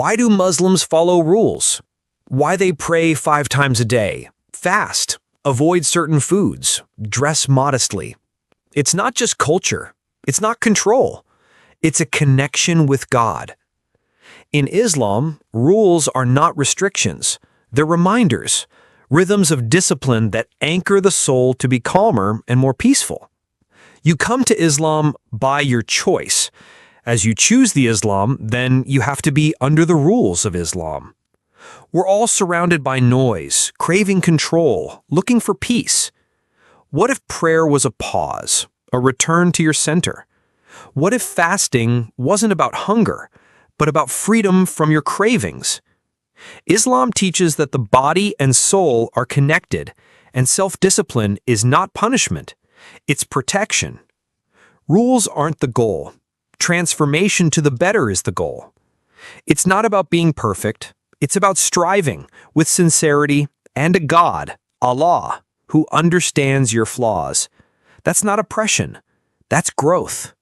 Why do Muslims follow rules? Why they pray 5 times a day, fast, avoid certain foods, dress modestly. It's not just culture. It's not control. It's a connection with God. In Islam, rules are not restrictions. They're reminders, rhythms of discipline that anchor the soul to be calmer and more peaceful. You come to Islam by your choice. As you choose the Islam, then you have to be under the rules of Islam. We're all surrounded by noise, craving control, looking for peace. What if prayer was a pause, a return to your center? What if fasting wasn't about hunger, but about freedom from your cravings? Islam teaches that the body and soul are connected, and self-discipline is not punishment, it's protection. Rules aren't the goal. Transformation to the better is the goal. It's not about being perfect. It's about striving with sincerity and a God, Allah, who understands your flaws. That's not oppression. That's growth.